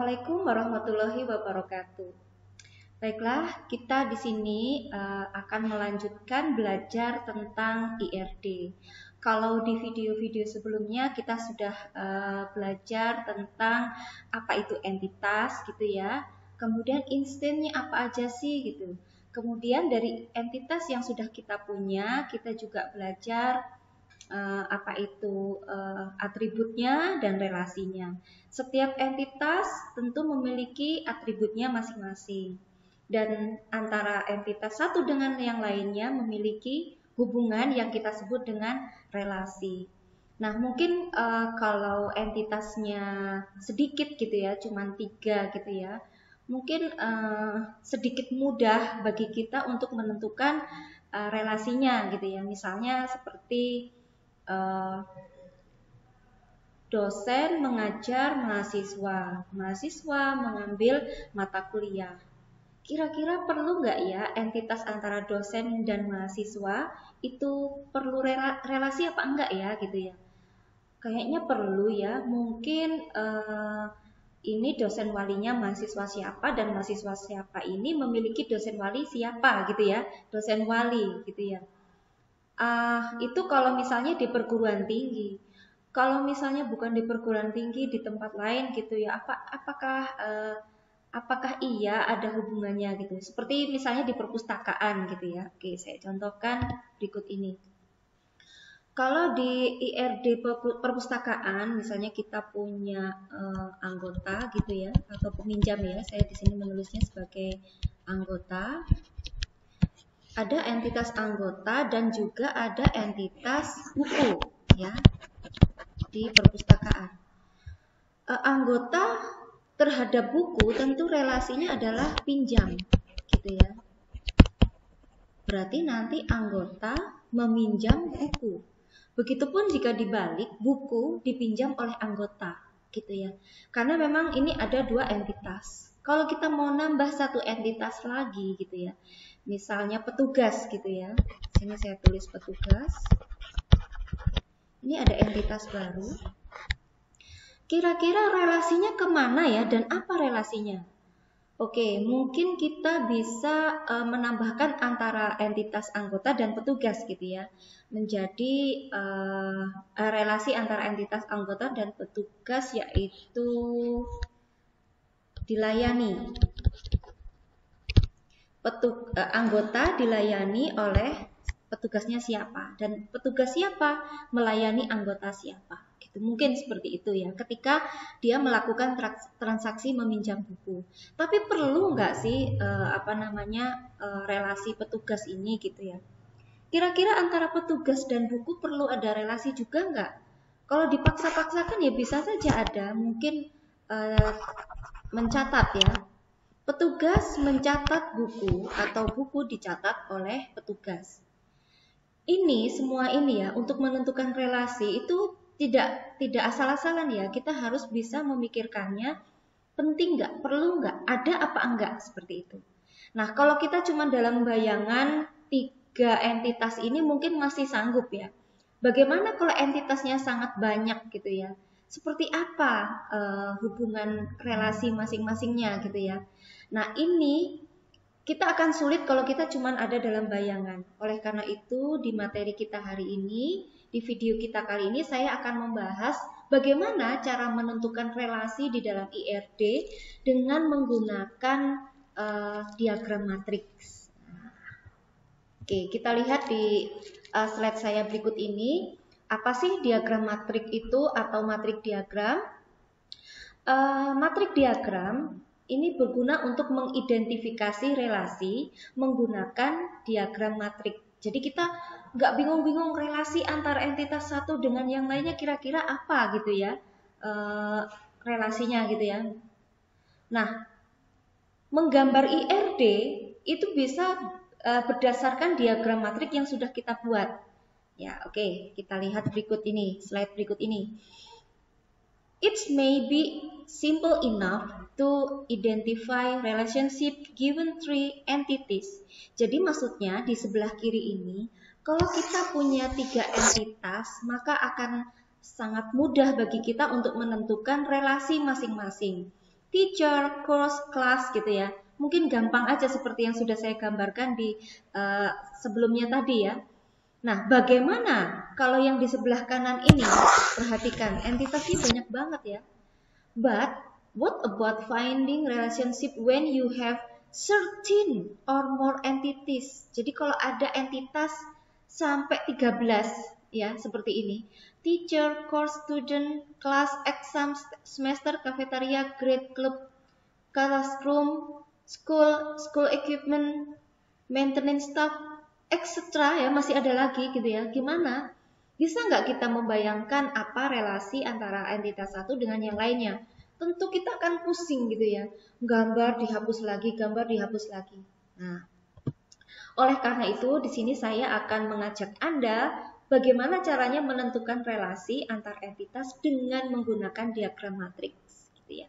Assalamualaikum warahmatullahi wabarakatuh. Baiklah, kita di sini akan melanjutkan belajar tentang IRD. Kalau di video-video sebelumnya kita sudah belajar tentang apa itu entitas gitu ya. Kemudian instannya apa aja sih gitu. Kemudian dari entitas yang sudah kita punya, kita juga belajar apa itu atributnya dan relasinya. Setiap entitas tentu memiliki atributnya masing-masing, dan antara entitas satu dengan yang lainnya memiliki hubungan yang kita sebut dengan relasi. Nah, mungkin kalau entitasnya sedikit gitu ya, cuman 3 gitu ya, mungkin sedikit mudah bagi kita untuk menentukan relasinya gitu ya. Misalnya seperti dosen mengajar mahasiswa, mahasiswa mengambil mata kuliah. Kira-kira perlu nggak ya entitas antara dosen dan mahasiswa itu perlu relasi apa enggak ya gitu ya? Kayaknya perlu ya. Mungkin ini dosen walinya mahasiswa siapa dan mahasiswa siapa ini memiliki dosen wali siapa gitu ya, dosen wali gitu ya. Itu kalau misalnya di perguruan tinggi. Kalau misalnya bukan di perguruan tinggi, di tempat lain gitu ya, apakah iya ada hubungannya gitu? Seperti misalnya di perpustakaan gitu ya. Oke, saya contohkan berikut ini. Kalau di IRD perpustakaan, misalnya kita punya anggota gitu ya, atau peminjam ya. Saya di sini menulisnya sebagai anggota. Ada entitas anggota dan juga ada entitas buku ya di perpustakaan. Anggota terhadap buku tentu relasinya adalah pinjam gitu ya. Berarti nanti anggota meminjam buku. Begitupun jika dibalik, buku dipinjam oleh anggota gitu ya. Karena memang ini ada 2 entitas. Kalau kita mau nambah 1 entitas lagi gitu ya, misalnya petugas gitu ya. Sini saya tulis petugas. Ini ada entitas baru. Kira-kira relasinya kemana ya dan apa relasinya? Oke, mungkin kita bisa menambahkan antara entitas anggota dan petugas gitu ya. Menjadi relasi antara entitas anggota dan petugas yaitu dilayani. Anggota dilayani oleh petugasnya siapa dan petugas siapa melayani anggota siapa gitu. Mungkin seperti itu ya ketika dia melakukan transaksi meminjam buku. Tapi perlu nggak sih relasi petugas ini gitu ya? Kira-kira antara petugas dan buku perlu ada relasi juga nggak? Kalau dipaksa-paksakan ya bisa saja ada, mungkin mencatat ya. Petugas mencatat buku atau buku dicatat oleh petugas. Ini semua ini ya untuk menentukan relasi itu tidak asal-asalan ya. Kita harus bisa memikirkannya, penting nggak, perlu nggak, ada apa enggak seperti itu. Nah, kalau kita cuma dalam bayangan 3 entitas ini mungkin masih sanggup ya. Bagaimana kalau entitasnya sangat banyak gitu ya? Seperti apa hubungan relasi masing-masingnya gitu ya? Nah, ini kita akan sulit kalau kita cuma ada dalam bayangan. Oleh karena itu, di materi kita hari ini, di video kita kali ini, saya akan membahas bagaimana cara menentukan relasi di dalam IRD dengan menggunakan diagram matriks. Oke, kita lihat di slide saya berikut ini. Apa sih diagram matrik itu atau matrik diagram? Matrik diagram ini berguna untuk mengidentifikasi relasi menggunakan diagram matrik. Jadi kita nggak bingung-bingung relasi antara entitas satu dengan yang lainnya kira-kira apa gitu ya relasinya gitu ya. Nah, menggambar IRD itu bisa berdasarkan diagram matrik yang sudah kita buat. Ya, oke, kita lihat berikut ini, slide berikut ini. It may be simple enough to identify relationship given 3 entities. Jadi maksudnya di sebelah kiri ini, kalau kita punya 3 entitas, maka akan sangat mudah bagi kita untuk menentukan relasi masing-masing. teacher, course, class gitu ya. Mungkin gampang aja seperti yang sudah saya gambarkan di sebelumnya tadi ya. Nah, bagaimana kalau yang di sebelah kanan ini? Perhatikan, entitasnya banyak banget ya. But what about finding relationship when you have 13 or more entities? Jadi kalau ada entitas sampai 13 ya, seperti ini. Teacher, course, student, class, exam, semester, cafeteria, grade, club, classroom, school equipment, maintenance staff, etc. ya, masih ada lagi gitu ya. Gimana? Bisa nggak kita membayangkan apa relasi antara entitas satu dengan yang lainnya? Tentu kita akan pusing gitu ya. Gambar dihapus lagi, gambar dihapus lagi. Nah, oleh karena itu di sini saya akan mengajak Anda bagaimana caranya menentukan relasi antar entitas dengan menggunakan diagram matriks gitu ya.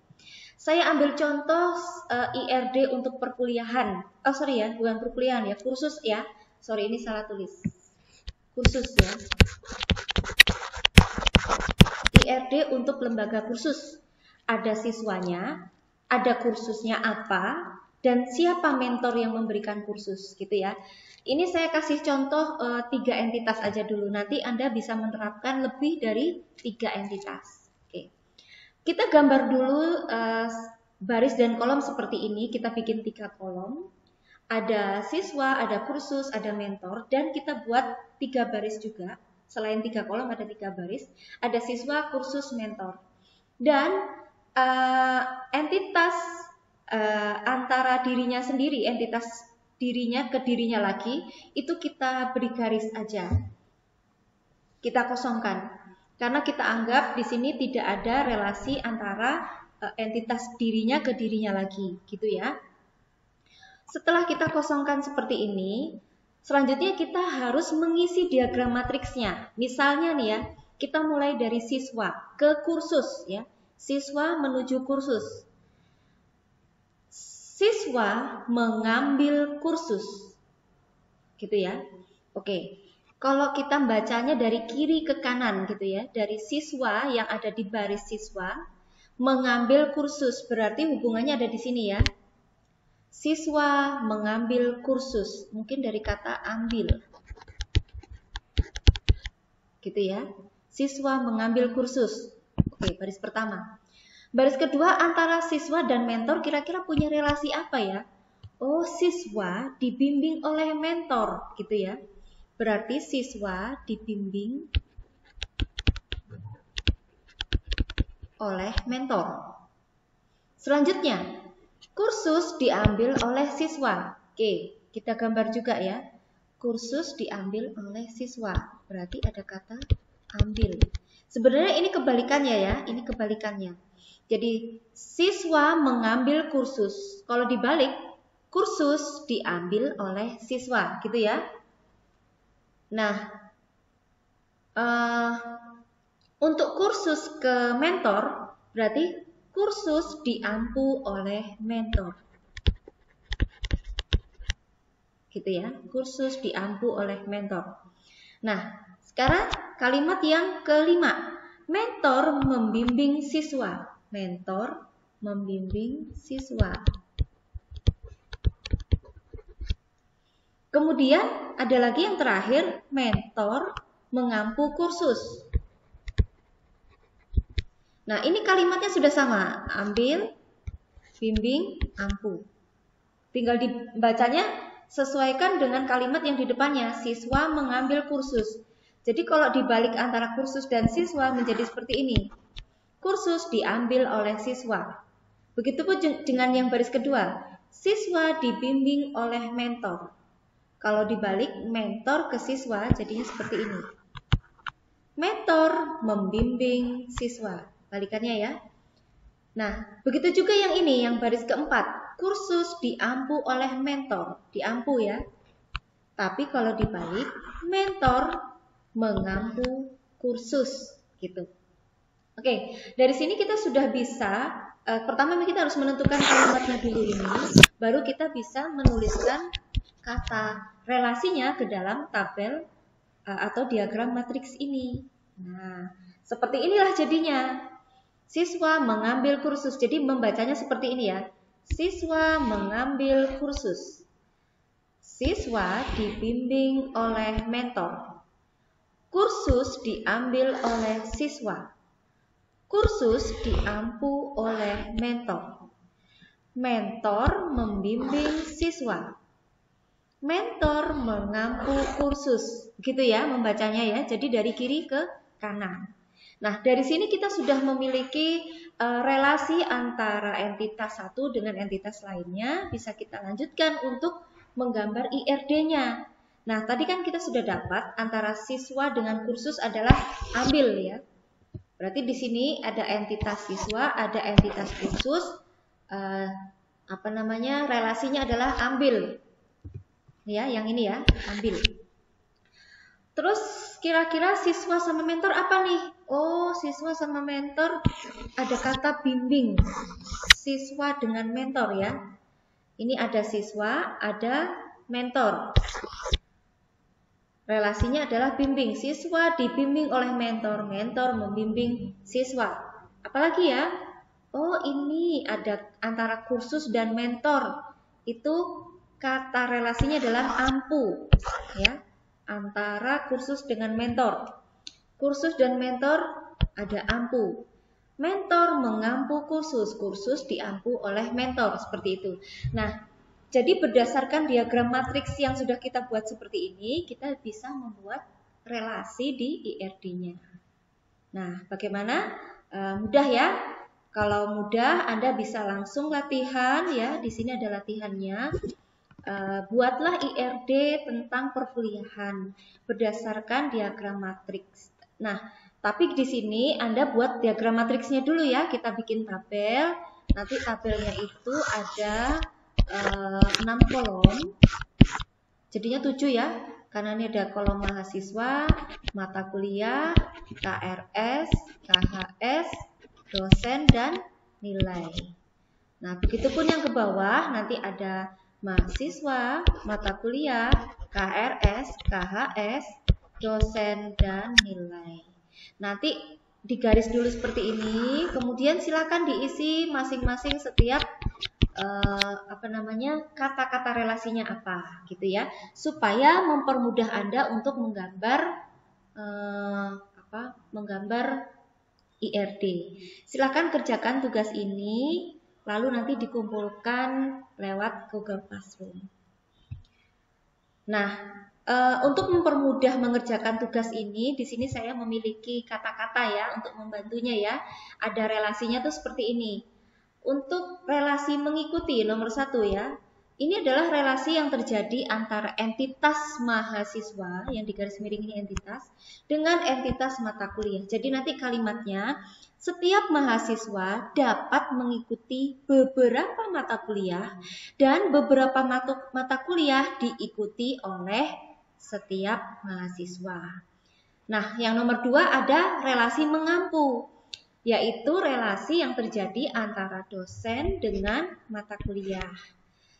Saya ambil contoh IRD untuk perkuliahan. Oh sorry ya, bukan perkuliahan ya, kursus ya. Sorry ini salah tulis. Kursus ya. IRD untuk lembaga kursus. Ada siswanya, ada kursusnya apa, dan siapa mentor yang memberikan kursus gitu ya. Ini saya kasih contoh 3 entitas aja dulu. Nanti Anda bisa menerapkan lebih dari 3 entitas. Oke. Kita gambar dulu baris dan kolom seperti ini. Kita bikin 3 kolom. Ada siswa, ada kursus, ada mentor, dan kita buat 3 baris juga. Selain 3 kolom ada 3 baris. Ada siswa, kursus, mentor. Dan entitas antara dirinya sendiri, entitas dirinya ke dirinya lagi, itu kita beri garis aja. Kita kosongkan. Karena kita anggap di sini tidak ada relasi antara entitas dirinya ke dirinya lagi, gitu ya. Setelah kita kosongkan seperti ini, selanjutnya kita harus mengisi diagram matriksnya. Misalnya nih ya, kita mulai dari siswa ke kursus ya. Siswa menuju kursus. Siswa mengambil kursus. Gitu ya. Oke. Kalau kita bacanya dari kiri ke kanan gitu ya, dari siswa yang ada di baris siswa mengambil kursus, berarti hubungannya ada di sini ya. Siswa mengambil kursus, mungkin dari kata ambil. Gitu ya. Siswa mengambil kursus. Oke, baris pertama. Baris kedua, antara siswa dan mentor kira-kira punya relasi apa ya? Oh, siswa dibimbing oleh mentor, gitu ya. Berarti siswa dibimbing oleh mentor. Selanjutnya, kursus diambil oleh siswa. Oke, kita gambar juga ya. Kursus diambil oleh siswa. Berarti ada kata ambil. Sebenarnya ini kebalikannya ya, ini kebalikannya. Jadi siswa mengambil kursus. Kalau dibalik, kursus diambil oleh siswa, gitu ya. Nah, untuk kursus ke mentor, berarti kursus diampu oleh mentor. Gitu ya, kursus diampu oleh mentor. Nah, sekarang kalimat yang kelima. Mentor membimbing siswa. Mentor membimbing siswa. Kemudian ada lagi yang terakhir, mentor mengampu kursus. Nah, ini kalimatnya sudah sama. Ambil, bimbing, ampu. Tinggal dibacanya sesuaikan dengan kalimat yang di depannya. Siswa mengambil kursus. Jadi kalau dibalik antara kursus dan siswa menjadi seperti ini. Kursus diambil oleh siswa. Begitupun dengan yang baris kedua. Siswa dibimbing oleh mentor. Kalau dibalik mentor ke siswa jadinya seperti ini. Mentor membimbing siswa. Balikannya ya. Nah, begitu juga yang ini, yang baris keempat. Kursus diampu oleh mentor. Diampu ya. Tapi kalau dibalik, mentor mengampu kursus. Gitu. Oke, dari sini kita sudah bisa, pertama kita harus menentukan kalimatnya dulu ini. Baru kita bisa menuliskan kata relasinya ke dalam tabel atau diagram matriks ini. Nah, seperti inilah jadinya. Siswa mengambil kursus. Jadi membacanya seperti ini ya. Siswa mengambil kursus. Siswa dibimbing oleh mentor. Kursus diambil oleh siswa. Kursus diampu oleh mentor. Mentor membimbing siswa. Mentor mengampu kursus. Begitu ya membacanya ya. Jadi dari kiri ke kanan. Nah, dari sini kita sudah memiliki relasi antara entitas satu dengan entitas lainnya. Bisa kita lanjutkan untuk menggambar IRD-nya. Nah, tadi kan kita sudah dapat antara siswa dengan kursus adalah ambil ya. Berarti di sini ada entitas siswa, ada entitas kursus. Relasinya adalah ambil. Ya, yang ini ya, ambil. Terus kira-kira siswa sama mentor apa nih? Oh, siswa sama mentor ada kata bimbing. Siswa dengan mentor ya. Ini ada siswa, ada mentor. Relasinya adalah bimbing. Siswa dibimbing oleh mentor, mentor membimbing siswa. Apalagi ya? Oh, ini ada antara kursus dan mentor. Itu kata relasinya adalah ampu ya. Antara kursus dengan mentor. Kursus dan mentor ada ampu. Mentor mengampu kursus, kursus diampu oleh mentor, seperti itu. Nah, jadi berdasarkan diagram matriks yang sudah kita buat seperti ini, kita bisa membuat relasi di IRD-nya. Nah, bagaimana? Mudah ya. Kalau mudah, Anda bisa langsung latihan ya. Di sini ada latihannya. Buatlah IRD tentang perkuliahan berdasarkan diagram matriks. Nah, tapi di sini Anda buat diagram matriksnya dulu ya. Kita bikin tabel. Nanti tabelnya itu ada 6 kolom. Jadinya 7 ya. Karena ini ada kolom mahasiswa, mata kuliah, KRS, KHS, dosen, dan nilai. Nah, begitupun yang ke bawah nanti ada mahasiswa, mata kuliah, KRS, KHS, dosen, dan nilai. Nanti digaris dulu seperti ini, kemudian silakan diisi masing-masing setiap kata-kata relasinya apa, gitu ya, supaya mempermudah Anda untuk menggambar IRD. Silakan kerjakan tugas ini. Lalu nanti dikumpulkan lewat Google Classroom. Nah, untuk mempermudah mengerjakan tugas ini, di sini saya memiliki kata-kata ya untuk membantunya ya. Ada relasinya tuh seperti ini. Untuk relasi mengikuti nomor 1 ya. Ini adalah relasi yang terjadi antara entitas mahasiswa yang di garis miring ini entitas dengan entitas mata kuliah. Jadi nanti kalimatnya setiap mahasiswa dapat mengikuti beberapa mata kuliah dan beberapa mata kuliah diikuti oleh setiap mahasiswa. Nah, yang nomor 2 ada relasi mengampu, yaitu relasi yang terjadi antara dosen dengan mata kuliah.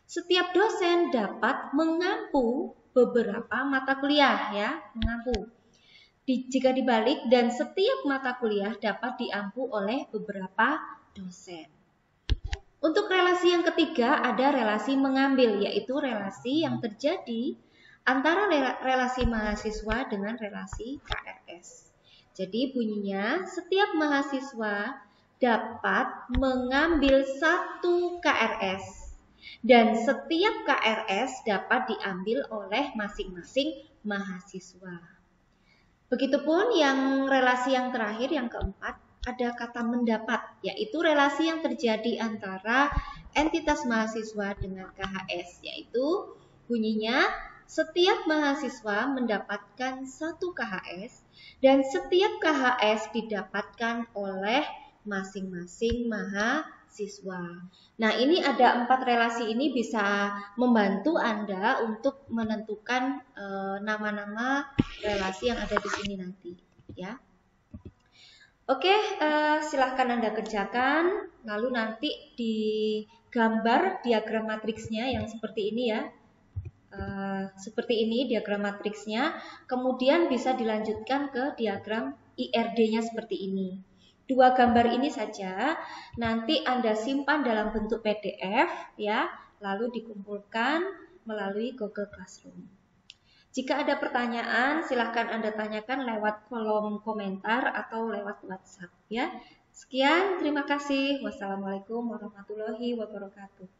Setiap dosen dapat mengampu beberapa mata kuliah ya, mengampu. Jika dibalik, dan setiap mata kuliah dapat diampu oleh beberapa dosen. Untuk relasi yang ketiga ada relasi mengambil, yaitu relasi yang terjadi antara relasi mahasiswa dengan relasi KRS. Jadi bunyinya setiap mahasiswa dapat mengambil satu KRS dan setiap KRS dapat diambil oleh masing-masing mahasiswa. Begitupun yang relasi yang terakhir, yang keempat, ada kata mendapat, yaitu relasi yang terjadi antara entitas mahasiswa dengan KHS, yaitu bunyinya setiap mahasiswa mendapatkan satu KHS dan setiap KHS didapatkan oleh masing-masing mahasiswa. Nah, ini ada 4 relasi ini bisa membantu Anda untuk menentukan nama-nama relasi yang ada di sini nanti, ya. Oke, silahkan Anda kerjakan, lalu nanti digambar diagram matriksnya yang seperti ini ya. Seperti ini diagram matriksnya, kemudian bisa dilanjutkan ke diagram IRD-nya seperti ini. dua gambar ini saja, nanti Anda simpan dalam bentuk PDF ya, lalu dikumpulkan melalui Google Classroom. Jika ada pertanyaan, silahkan Anda tanyakan lewat kolom komentar atau lewat WhatsApp ya. Sekian, terima kasih. Wassalamualaikum warahmatullahi wabarakatuh.